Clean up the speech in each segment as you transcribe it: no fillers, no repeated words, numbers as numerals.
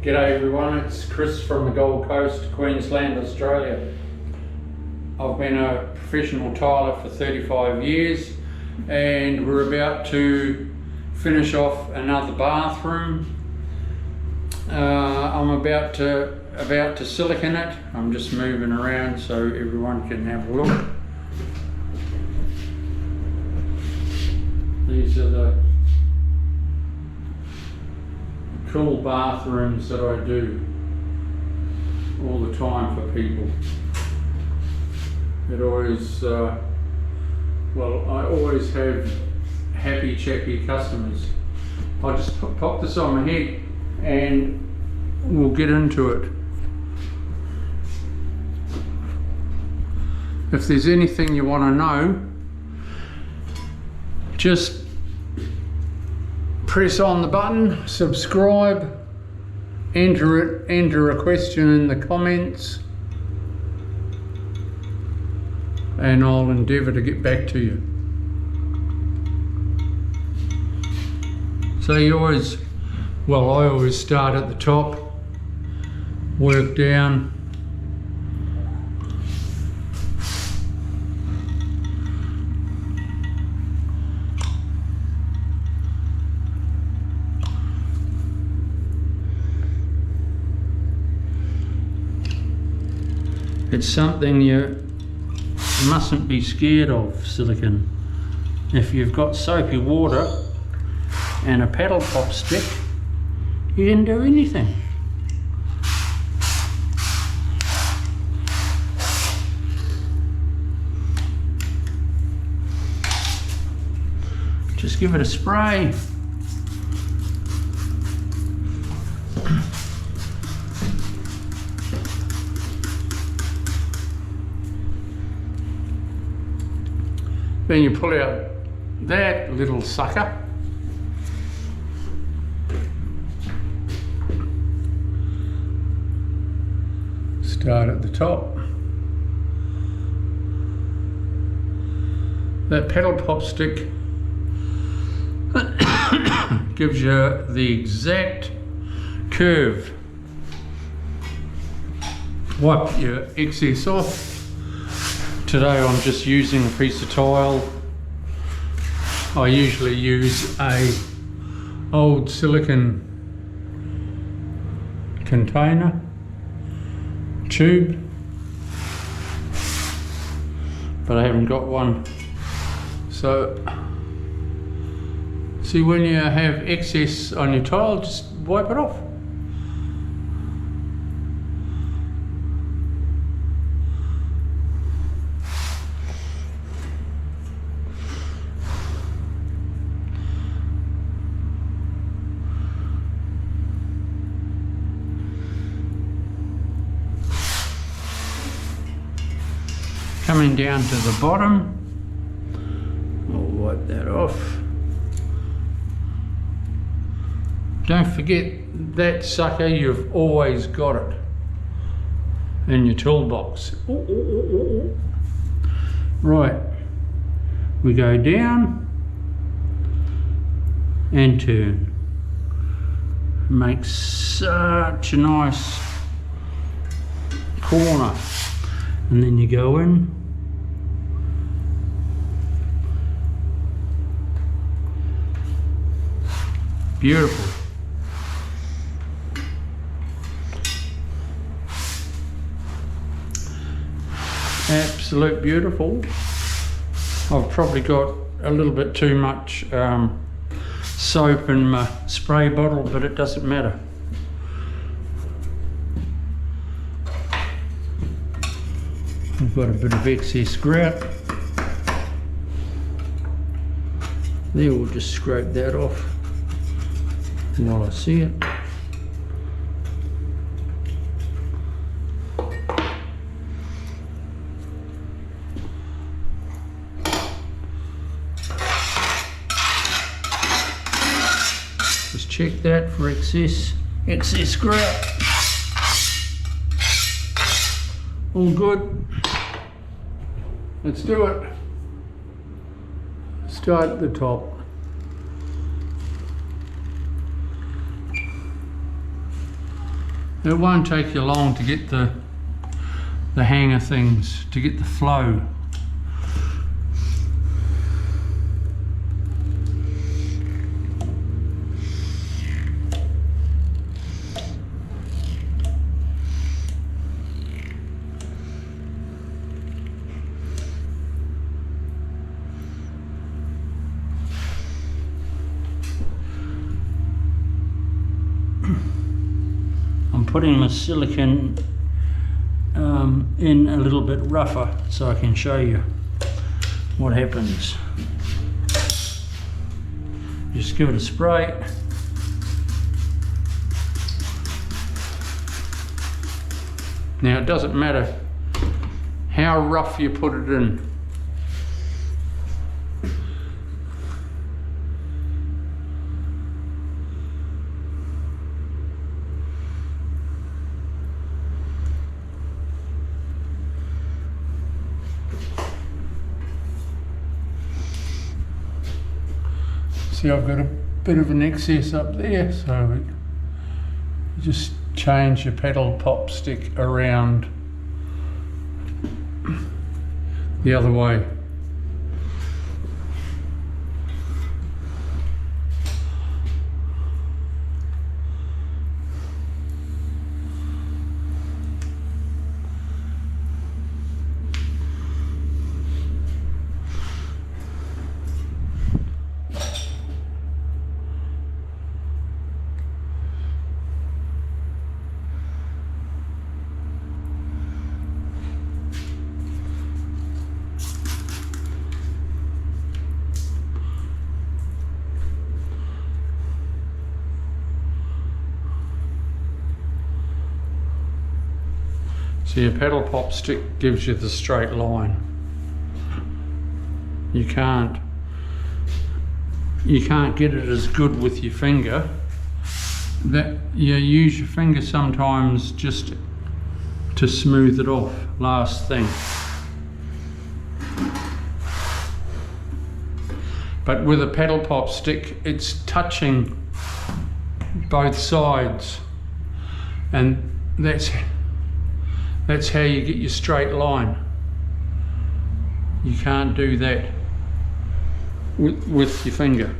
G'day everyone, it's Chris from the Gold Coast, Queensland, Australia. I've been a professional tiler for 35 years and we're about to finish off another bathroom. I'm about to silicone it. I'm just moving around so everyone can have a look. These are the cool bathrooms that I do all the time for people. It always, I always have happy chappy customers. I just pop this on my head and we'll get into it. If there's anything you want to know, just press on the button, subscribe, enter a question in the comments, and I'll endeavour to get back to you. So I always start at the top, work down, it's something you mustn't be scared of, silicone. If you've got soapy water and a paddle pop stick, you can do anything. Just give it a spray. Then you pull out that little sucker. Start at the top. That paddle pop stick gives you the exact curve. Wipe your excess off. Today I'm just using a piece of tile. I usually use a old silicone container, tube, but I haven't got one. So, see, when you have excess on your tile, just wipe it off. Coming down to the bottom, I'll wipe that off. Don't forget that sucker, you've always got it in your toolbox. Right, we go down and turn. Makes such a nice corner. And then you go in. Beautiful. Absolute beautiful. I've probably got a little bit too much soap in my spray bottle, but it doesn't matter. We've got a bit of excess grout. There, we'll just scrape that off while I see it. Just check that for excess grout. All good. Let's do it. Start at the top. It won't take you long to get the hang of things, to get the flow. I'm putting my silicone in a little bit rougher so I can show you what happens. Just give it a spray. Now it doesn't matter how rough you put it in. See, I've got a bit of an excess up there, so you just change your pedal pop stick around the other way. So your pedal pop stick gives you the straight line. You can't get it as good with your finger. That you use your finger sometimes just to smooth it off. Last thing. But with a pedal pop stick, it's touching both sides, and that's how you get your straight line. You can't do that with your finger.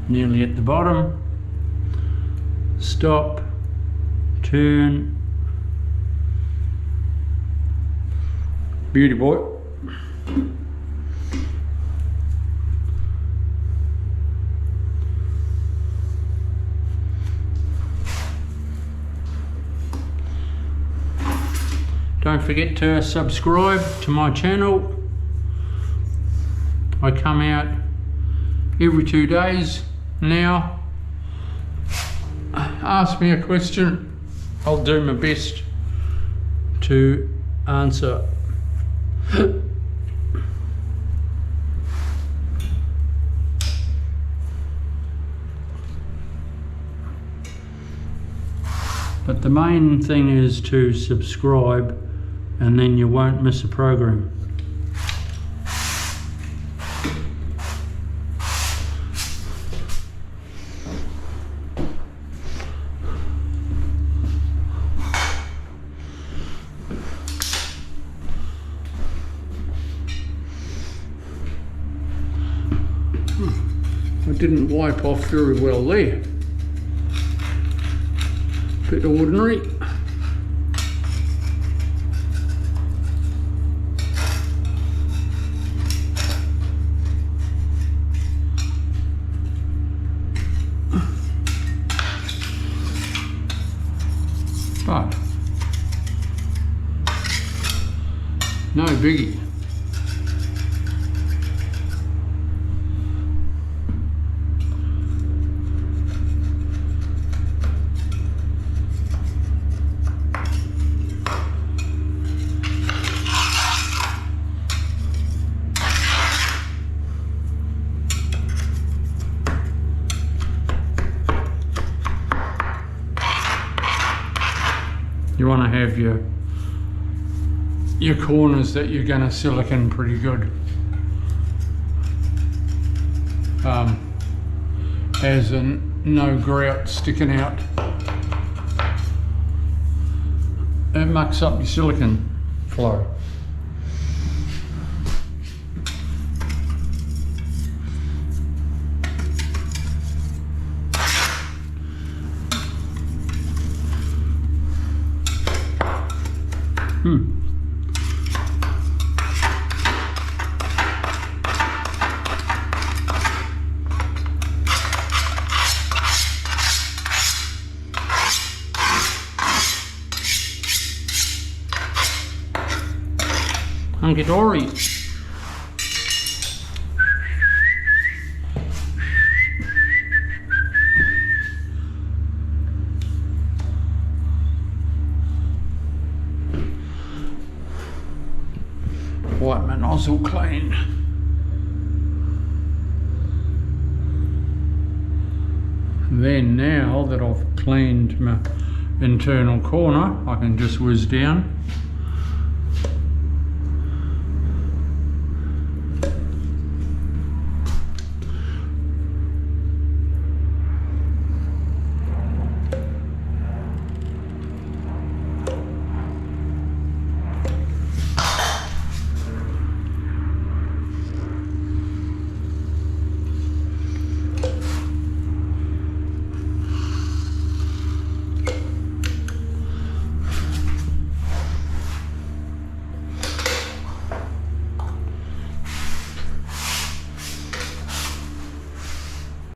Nearly at the bottom. Stop, turn. Beauty boy. Don't forget to subscribe to my channel. I come out every 2 days now. Ask me a question. I'll do my best to answer. But the main thing is to subscribe, and then you won't miss a program. I didn't wipe off very well there. Bit ordinary. But no biggie. You want to have your corners that you're going to silicone pretty good. As in no grout sticking out. It mucks up your silicone flow. Hunky dory. Wipe my nozzle clean. Then now that I've cleaned my internal corner, I can just whiz down.